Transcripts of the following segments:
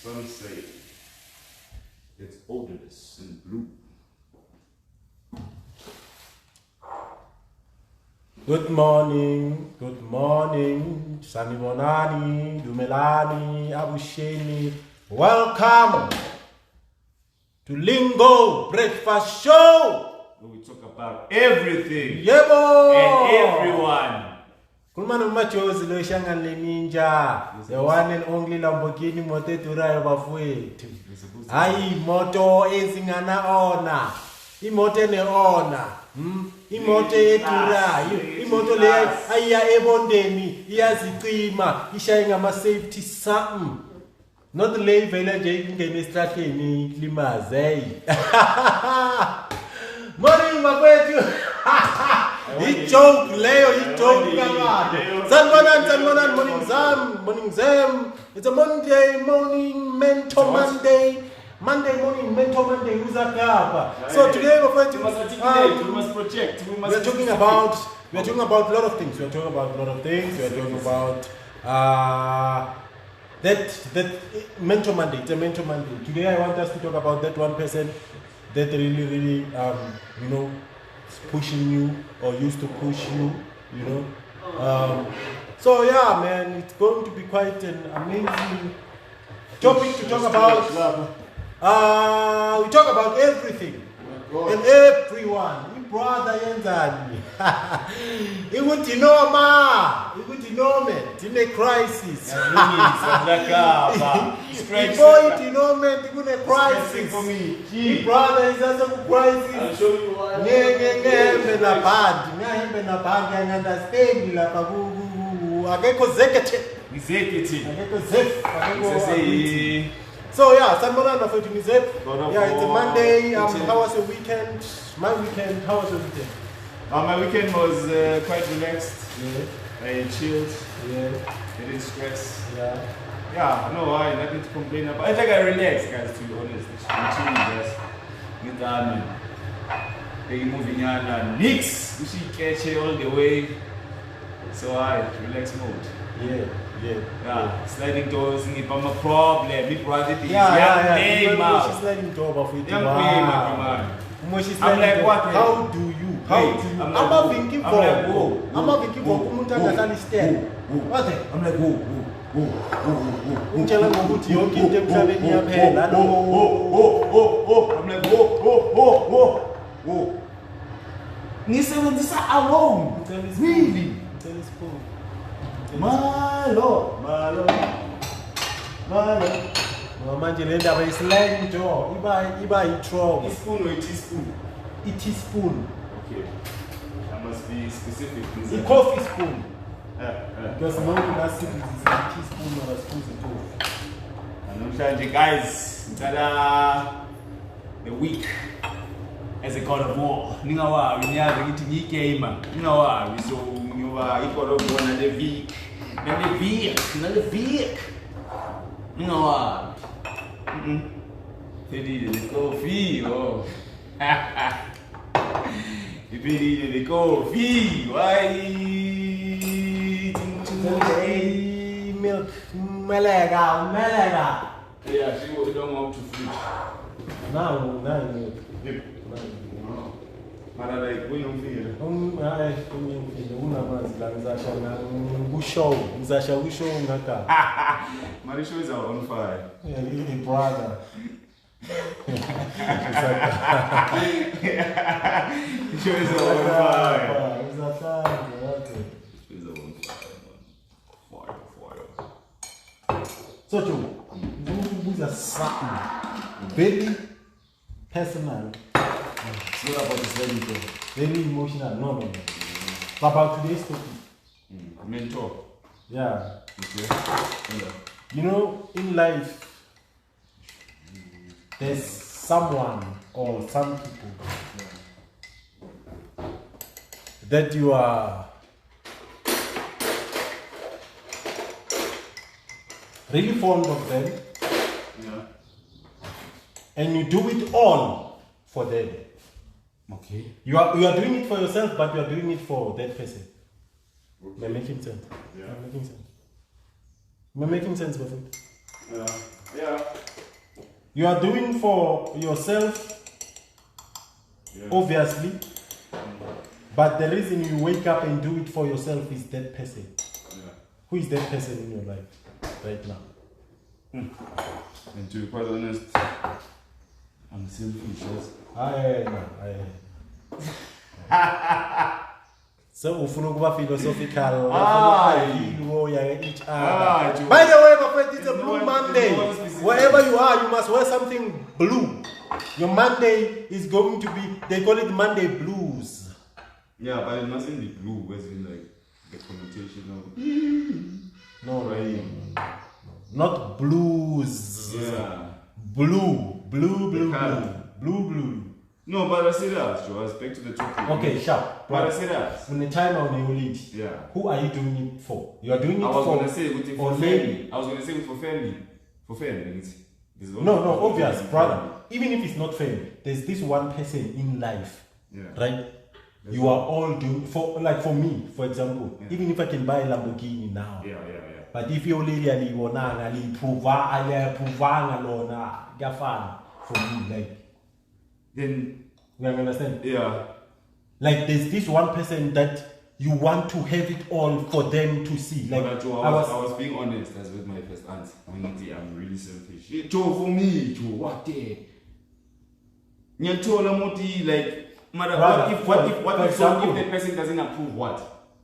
Some say it's odorless and blue. Good morning, Sanibonani, Dumelani, Abusheni. Welcome to Lingo Breakfast Show. Where we talk about everything Yebo! and everyone. Kulmanu machozi lo shangane ninja. The one and only Lamborghini moto eturayo bafowethu. Hayi moto ezingana ona. Imoto eneona. Imoto eturayo. Imoto le ayiya ebondeni iyazicima ishaye ngama safety something. Not le vele nje ingene estrateni klimaze. Morning makwethu. Joke leyo joke kamade. Sanibonani morning zam. It's a Monday morning mentor Monday. Monday morning mentor Monday uzakapa. So today we must articulate, we must project, we are talking about a lot of things. We are talking about that mentor Monday. It's a mentor Monday. Today I want us to talk about that one person that really pushing you or used to push you, so yeah, man, it's going to be quite an amazing topic to talk about. We talk about everything and everyone. Brother Yenzani. Ikuthi noma, in a crisis. Before it in a crisis. Brother is also a crisis. I'll show you why. Ngehembe na band understand lapha akekho zekethe. So yeah, Sanibonani for Tunizep. Yeah, it's a Monday. How was your weekend? My weekend. How was your weekend? My weekend was quite relaxed. Yeah. I chilled. Yeah. Didn't stress. Yeah. Yeah, no, I nothing to complain about. I think I relaxed, guys. To be honest, I'm chilling, guys. With that man. They moving on and Knicks. We should catch it all the way. So I relax mode. Yeah. Sliding doors, I'm a problem. Big brother, yeah. She's sliding door of it. I'm like, what? How do you? I'm not thinking for. I'm not thinking for. I'm like, really? Malo. Manje le ndaba isliding door iba i-trouble. Teaspoon or teaspoon? Teaspoon. Okay. That must be specific. A coffee spoon. Because no one has to use a teaspoon or a spoon of coffee. Guys, the week as a God of War. Ningawa, we have to get gamer. Ningawa, so you are equal of one of the week. Another week. Ningawa. They needed the coffee. Oh. If they needed the coffee, why? Milk. Melega. Yeah, she was don't want to food. Now. Mara like we don't feel. Usho ngaka. Marisho is on fire. Yeah, really brother. Show is on fire. So Joe, these are something very personal. It's not about this very emotional. No. About today's topic. Mentor. Yeah. Okay. In life, there's someone or some people that you are really fond of them. Yeah. And you do it all for them. Okay. You are doing it for yourself, but you are doing it for that person. Okay. Am I making sense? Yeah. Am I making sense? Am I making sense with it? Yeah. Yeah. You are doing for yourself, obviously. But the reason you wake up and do it for yourself is that person. Yeah. Who is that person in your life right now? And to be quite honest, I'm selfish. So ufuna ukuba philosophical each other. Joe. By the way, my friend, it's a No blue one- Monday. no one specific. Wherever you are, you must wear something blue. Your Monday is going to be, they call it Monday blues. Yeah, but it mustn't be blue, as in like the connotation of. No, Right. not blues. Yeah. Blue, blue, blue, color. blue, blue, blue. No, but I say that, Joe. I was back to the topic. Okay, sharp. But I say that. When the time on you lead, Yeah. who are you doing it for? You are doing it I was for. gonna say with for for family. I was gonna say with for family. For family. No, obvious, brother. Even if it's not family, there's this one person in life, Yeah. right? You are all doing for, like for me, for example. Yeah. Even if I can buy a Lamborghini now, Yeah. but if your lady alibonanga aliphuvanga lona kuyafana for me, like Then you understand? yeah. Like there's this one person that you want to have it all for them to see. Like But Joe, I was being honest as with my first answer. I'm really selfish. Joe, for me, Joe, what the? Nyatola moti like. Mother, Brother, what for if example- the person doesn't approve what?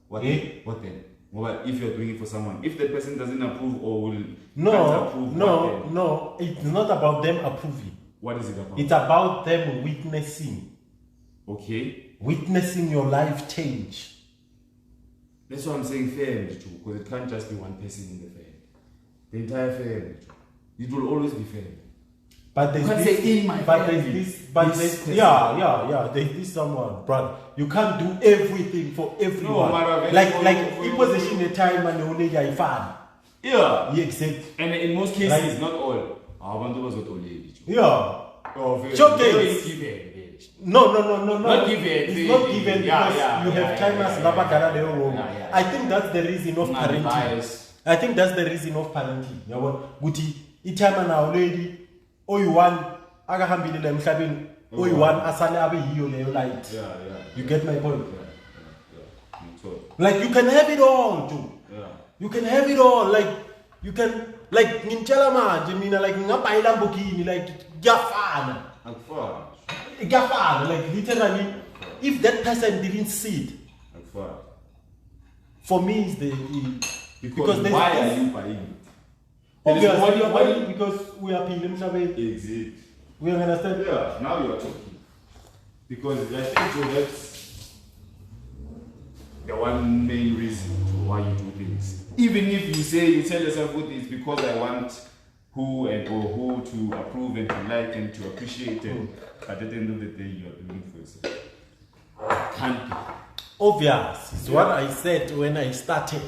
What Eh? what then? What if you're doing it for someone? If the person doesn't approve or will can't No, approve, what then? no, it's not about them approving. What is it about? It's about them witnessing your life change. That's why I'm saying family too, because it can't just be one person in the family. The entire family too. It will always be family. But there's You can't this, say in my but family, there's this, but this there's, person. yeah. There's this someone, brother. You can't do everything for everyone. matter, like for you. imposition the time and only I fan. Yeah. You accept. And in most cases, Right. not all. Abantu bazotoleli. Yeah. Oh, very- Sure very case. given. No. Not given. It's not given Yeah, because yeah, you have yeah, timers yeah, labagala leo room. Yeah. I think that's the reason of Not parenting. bias. I think that's the reason of parenting. Yabona ukuthi itime now lady oyi-1 akahambile la emhlabeni oyi-1 asale abe yiyo leyo light. Yeah. You get my point? Yeah. Like you can have it all too. Yeah. You can have it all. Like you can, like ngintshela manje mina like ngingabhayi Lamborghini like kuyafana. Akufana. Kuyafana like literally if that person didn't see it, Akufana. for me is the Because there's why this- are you buying it? Obviously, What- we are what- buying because we are paying emhlabeni. Exactly. We understand? Yeah, now you are talking. Because I think so that's the one main reason to why you do things. Even if you say, you tell yourself, "Good, it's because I want who to approve and to like and to appreciate it." But at the end of the day, you are doing it for yourself. Can't be. Obvious is what I said when I started.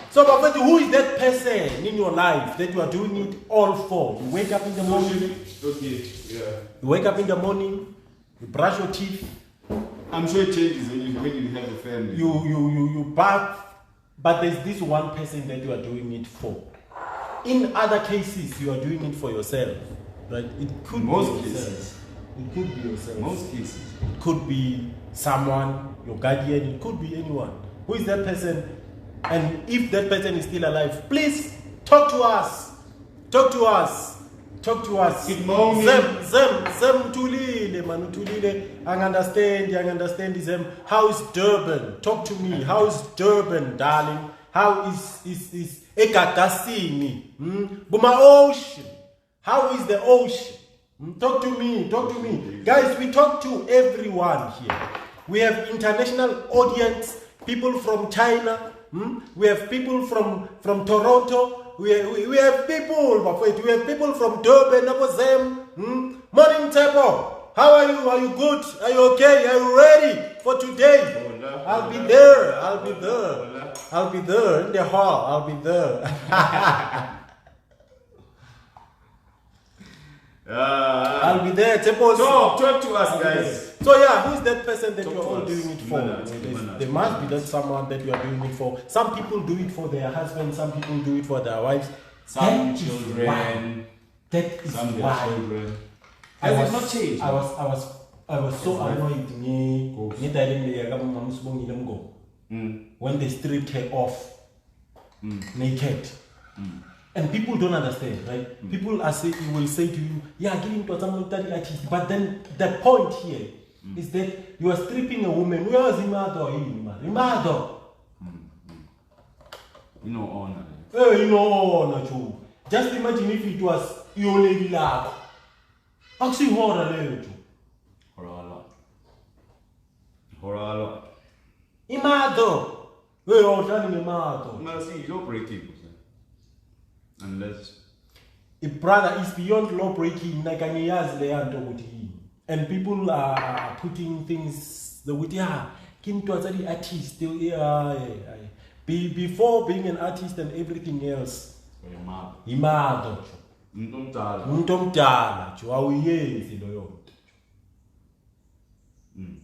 So, but who is that person in your life that you are doing it all for? You wake up in the morning, Okay, yeah. you wake up in the morning, you brush your teeth, I'm sure it changes when you have a family. you bath, but there's this one person that you are doing it for. In other cases, you are doing it for yourself, right? It could Most be yourself. cases. It could be yourself. Most cases. It could be someone, your guardian, it could be anyone. Who is that person? And if that person is still alive, please talk to us. Talk to us. Talk to us. Good morning. Zem tulile, manu tulile. I understand Zem. How is Durban? Talk to me. How is Durban, darling? How is Ekatasini? Buma ocean. How is the ocean? Talk to me. Guys, we talk to everyone here. We have international audience, people from China. We have people from Toronto. We have people. We have people from Durban, Zem. Morning, Tepo. How are you? Are you good? Are you okay? Are you ready for today? I'll be there. I'll be there in the hall. I'll be there. I'll be there. Tepo. Talk to us, guys. So yeah, who's that person that Talk you're to all us. doing it for? There must be that someone that you are doing it for. Some people do it for their husband, some people do it for their wives. Some That is children. That is Some their why children. I Has was it not changed? I was so It's like- annoyed when they stripped her off naked. And people don't understand, right? People will say to you, yeah, give him to some artist. But then the point here is that you are stripping a woman. Where is Imado? You know, honor. Hey, no, too. Just imagine if it was your lady lab. Actually, horror, Horror. Imado. Hey, I'm telling you, Imado. No, see, you're breaking. Unless. If brother is beyond law breaking, like and people are putting things the with the artist before being an artist and everything else. Imado. Umuntu omdala nje awuyenzi loyo nto.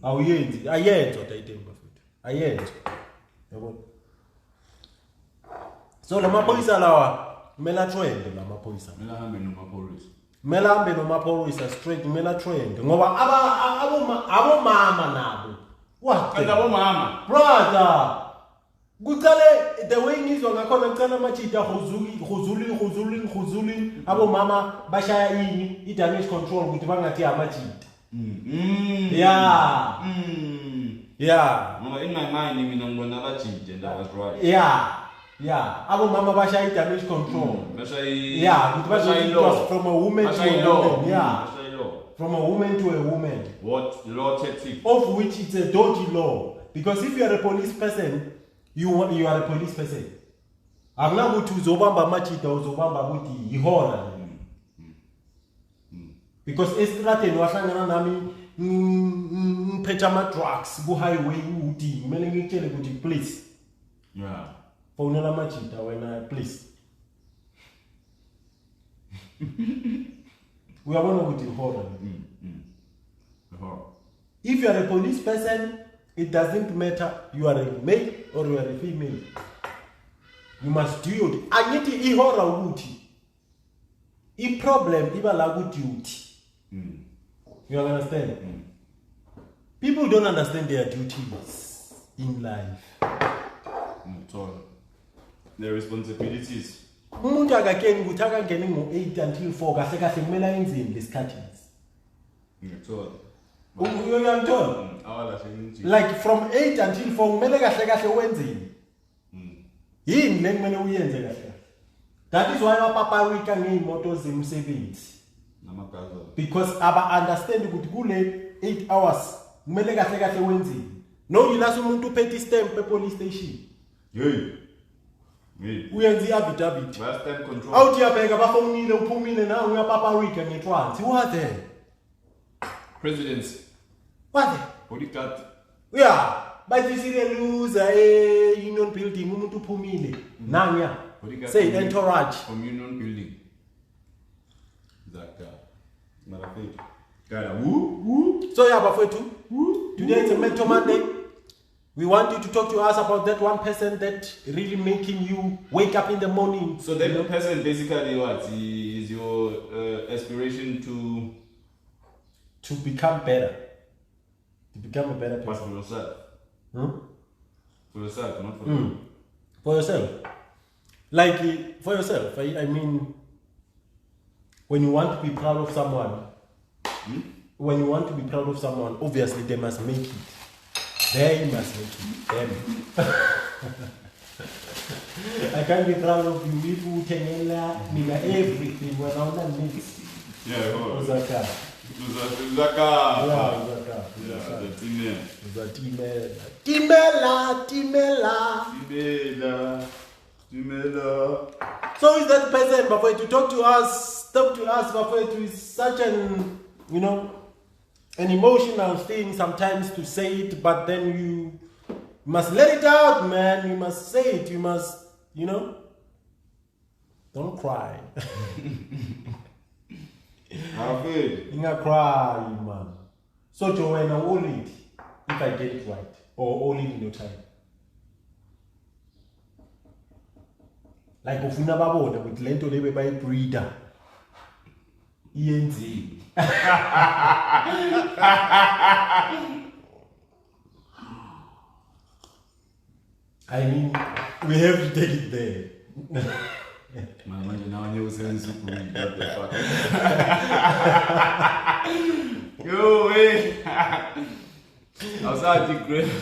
Awuyenzi, ayenzo tayitemba futhi. Ayenzo. Yabo. So lamaphoyisa lawa kumele atrende lamaphoyisa. Kumele hambe nomaphoyisa straight kumele atrende ngoba abomama nabo. What? Abomama. Brother. Kucale the way ngizwa ngakhona kucala amachita khuzuli abomama bashaya ini i-damage control ukuthi bangathi amachita. Yeah. Yeah. Ngoba in my mind mina ngibona abajide and I was right. Yeah. Abomama bashaya i-damage control. Yeah, it was from a woman to a woman. Yeah. From a woman to a woman. What law tactic? Of which it's a dodgy law. Because if you are a police person, you are a police person. Akunakuthi uzobamba amachita uzobamba ukuthi ihora. Because estrateni wahlangana nami ngiphethe ama drugs ku highway uthi kumele ngitshele ukuthi please. Yeah. Phonela amachita wena please. Uyabona ukuthi ihora. If you are a police person, it doesn't matter you are a male or you are a female. You must do your duty. Angithi ihora ukuthi i-problem iba la ku-duty. You understand? People don't understand their duties in life. Their responsibilities. Umuntu akakeni ukuthi akangene ngo-8 until 4 kahle kahle kumele ayenzeni lesikhathi lesi. Uyangithola? Like from 8 until 4 kumele kahle kahle wenzeni. Yini le kumele uyenze kahle. That is why abapaparika ngeimoto zemsebenzi. Because aba understand ukuthi kule 8 hours kumele kahle kahle wenzeni. No yilasa umuntu uphethe stamp police station. Uyenza i-affidavit. Last time control. Awuthi yabheka bafonile uphumile nawe uyapaparika ngetransi. What the? Presidency. What the? Bodyguard. Yeah, but you see the loser union building umuntu uphumile. Nanya. Say entourage. From union building. Zaka. Marafiki. Gara. Woo. So yeah, bafowethu. Today is a Mentor Monday. We want you to talk to us about that one person that really making you wake up in the morning. So that person basically what is your aspiration to become better. To become a better person. But for yourself. For yourself, not for you. For yourself. Like for yourself. I mean, when you want to be proud of someone, when you want to be proud of someone, obviously they must make it. They must make it. Them. I can't be proud of you if you tell me everything when I'm not mixed. Yeah, hold on. Uzaka. Timela. So is that person, Bafwe, to talk to us, Bafwe, is such an, an emotional thing sometimes to say it, but then you must let it out, man. You must say it. You must, don't cry. Inga cry, man. So Joanna, all it, if I get it right, or all in your time. Like ufuna babona with lento lebe by breeder. yenziwe. I mean, we have to take it there. Manje now I know saying super what the fuck. Yo, wait. Outside the grave.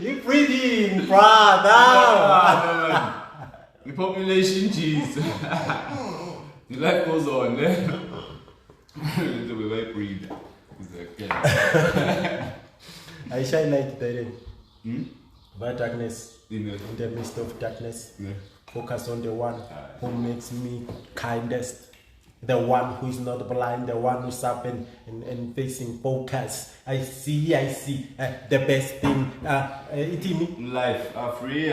You breathing, brother. The population cheese. The life goes on, eh? The way I breathe. I shine like that. By darkness, In in the midst of darkness, the focus on the one who makes me kindest, the one who is not blind, the one who's up and facing focus. I see the best thing. life, free.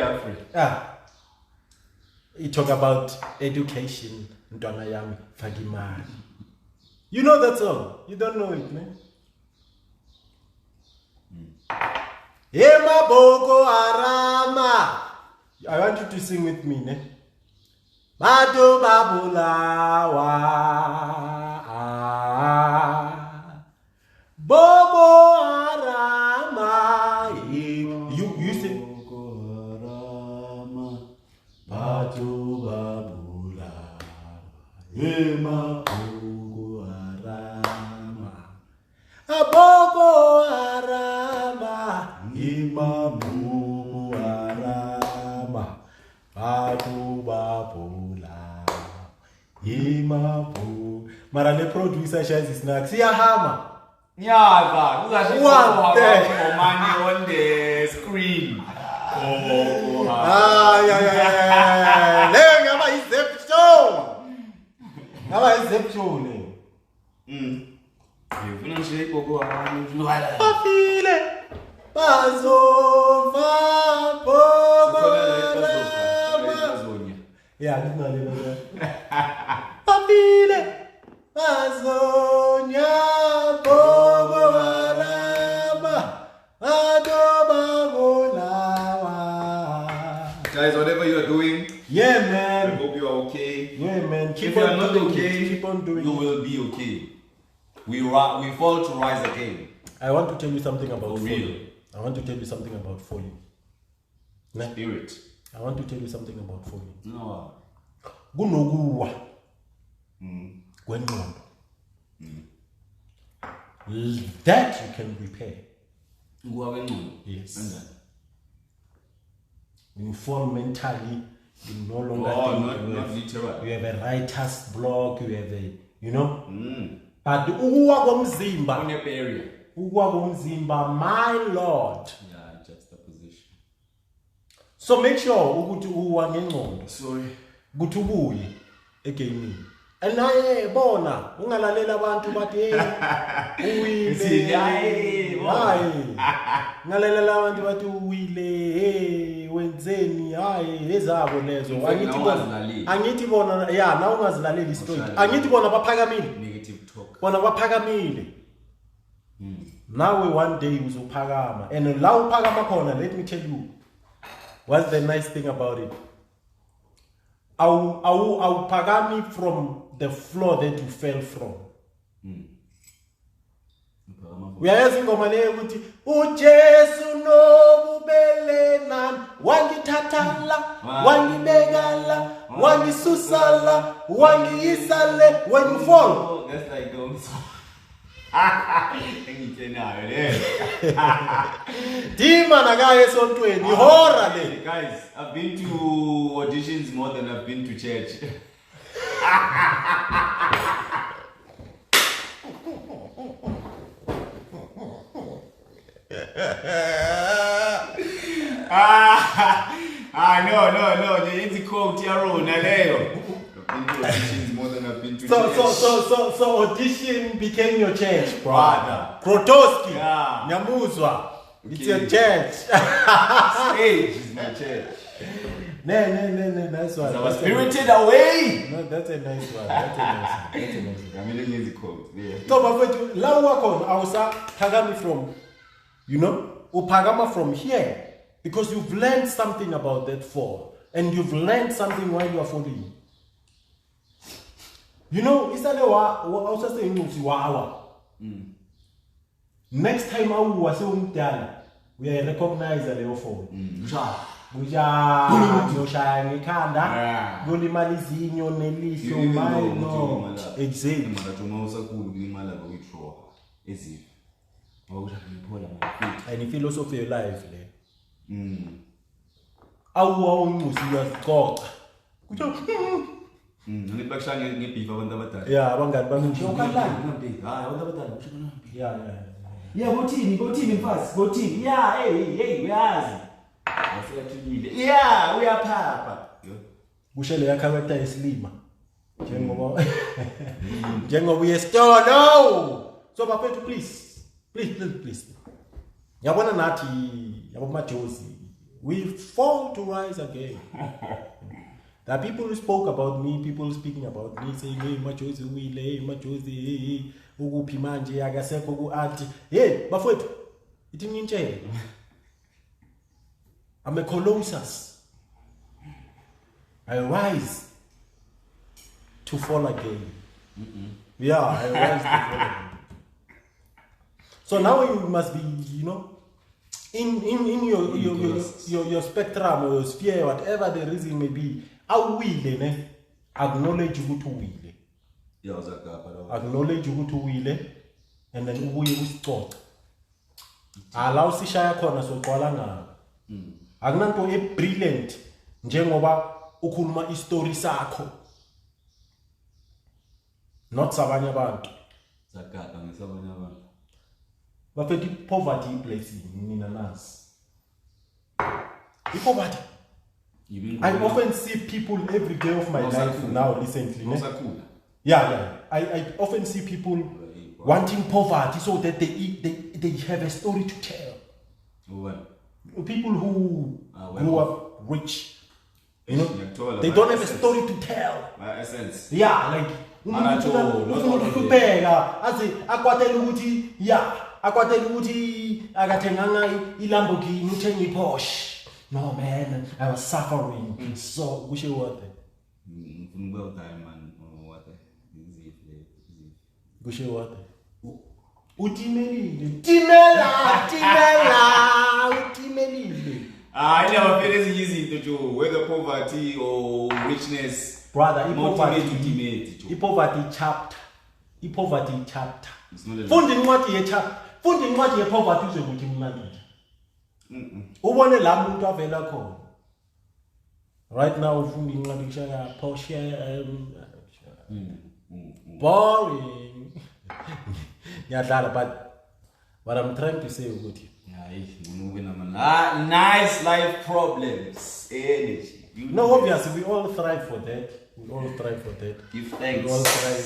You talk about education, Ntwana Yami Fagimani. You know that song? You don't know it, man. Ema Boko Harama. I want you to sing with me, ne? Bado Babulawa. Boko Harama. You sing. Boko Harama. Bado Babulawa. Ema Boko Harama. Boko Harama. Imamu Arama Batu Babula Imamu Mara le producer shazi snacks Hama. Yeah, What for the- money on the screen. Oh, Yeah. Leo ngaba izeption. Ngaba izeption. You finish it, Boko Haram. Bafile Bazova Boko Yeah, I didn't know that. Bafile Bazonya Boko Harama Adoba Bolawa. Guys, whatever you are doing, Yeah, I man. hope you are okay. Yeah, man. If you are not doing okay, it. Keep on doing you it. will be okay. We fall to rise again. I want to tell you something about For real. folly. I want to tell you something about folly. Ne? Spirit. I want to tell you something about folly. No. Kunokuwa kwengqondo. That you can repair. Yes. You fall mentally, you no longer think not you have, literal. you have a writer's block, you have a, you know. But ukuwa komzimba, On your area. ukuwa komzimba, my Lord. Yeah, juxtaposition. So make sure ukuthi uwa ngengqondo, Sorry. ukuthi ubuye egaming. And naye bona ungalalela abantu bathi uwile hayi ngalalela abantu bathi uwile wenzeni hayi ezabo lezo angithi bona ya na ungazilaleli straight angithi bona baphakamile Negative talk. bona baphakamile nawe one day uzophakama and la uphakama khona let me tell you what's the nice thing about it awuphakami from the floor that you fell from. Uyayazi ingoma leyo ukuthi uJesu nobubele nami wangithathela wangibekala wangisusala wangiyisale when you fall. Oh, that's like those. Dima nakaye esontweni ihora le. Guys, I've been to auditions more than I've been to church. No. It's a quote here on Leo. I've been to auditions more than I've been to church. So audition became your church, Brother. Krotowski, Yeah. Nyamuzwa. It's Okay. your church. Stage is my church. No, nice one. I was spirited away. No, that's a nice one. That's a nice one. I'm reading the quote. Yeah. So, but la wakon, I was Pagami from, you know, Upagama from here. Because you've learned something about that fall. and you've learned something while you are falling. You know, it's also saying next time I was saying we recognize the level phone. Exactly. And the philosophy of life. Yeah, go team fast. Go team. Yeah, hey, yeah, we are papa. Kushele ya character is lima. Jengo we store no. So papa please. Yabona nathi yabomajozi. We fall to rise again. There are people who spoke about me, people speaking about me, saying, hey, machozi uile, hey, machozi, ukuphi manje, akasekho ku-anti. Hey, bafowethu, ithi ngintshele. I'm a Colossus. I rise to fall again. Yeah, I rise to fall again. So now you must be, you know, in your spectrum or your sphere, whatever the reason may be, acknowledge ukuthi uwile. Acknowledge ukuthi uwile and then ubuye usixoxe. Allow sishaya khona soqala ngayo. Akunanto brilliant njengoba ukhuluma istory sakho. Not sabanye abantu. Zakaka ngesabanye abantu. Bafethi poverty blessing nina nasi. Poverty. I often see people every day of my life now recently. Yeah. I often see people wanting poverty so that they have a story to tell. People who grew up rich, you know, they don't have a story to tell. Yeah, like akwatela ukuthi akathenganga iLamborghini uthenga iPorsche. No man, I was suffering. So kushe what? Kushe what? Utimelile. Utimelile. I never feel it's easy to do whether poverty or richness. Brother, poverty chapter. Fundi incwadi yepoverty uzokuthi mnandi. Ubone la muntu avela khona. Right now ufunda incwadi kushaya Porsche. Boring. Ngiyadlala but what I'm trying to say ukuthi nice life problems, energy. No, obviously we all thrive for that. Give thanks. We all thrive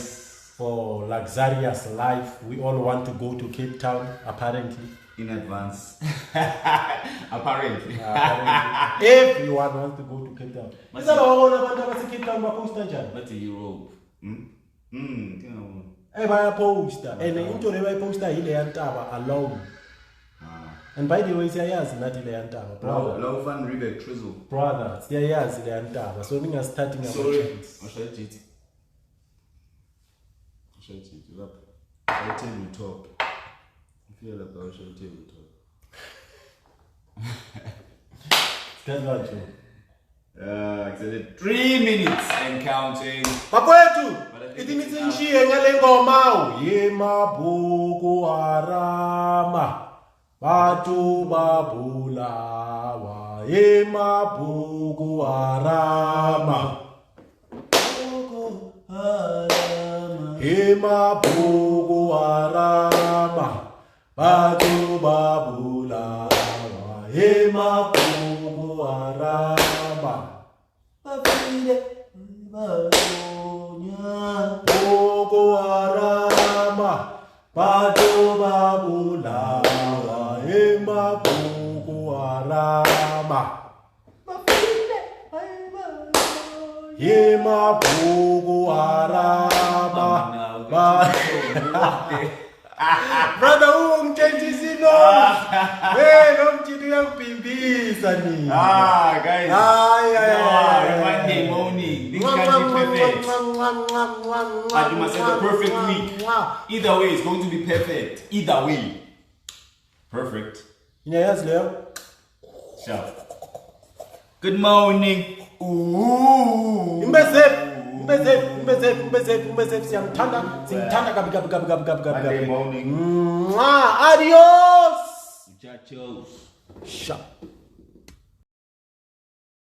for luxurious life. We all want to go to Cape Town, apparently. In advance. Apparently. Everyone wants to go to Cape Town. But Cape Town but Europe. Poster. And into the poster ile yantaba alone. And by the way, siyayazi nathi le yantaba. Low fun river drizzle. Brother, siyayazi le yantaba. So ninga starting our chance. I'll tell you talk. I feel like I should tell you talk. That's what you. Exactly 3 minutes and counting. Bafowethu, ithi nithi ngishiye ngale ngoma yemabhuku arama. Batu babulawa yemabhuku arama. Yemabhuku arama. Batu babulawa yemabhuku arama. Bafile babonya bhuku arama. Batu babulawa yemabhuku arama. Yemabhuku arama. Brother, who changes it on? Hey, don't you do your baby, Sunny? Guys. And you must have a perfect week. Either way, it's going to be perfect. Either way. Perfect. Yes, Leo. Sure. Good morning. Ooh. Siyamthanda kabi. Monday morning. Adios. Muchachos. Sharp.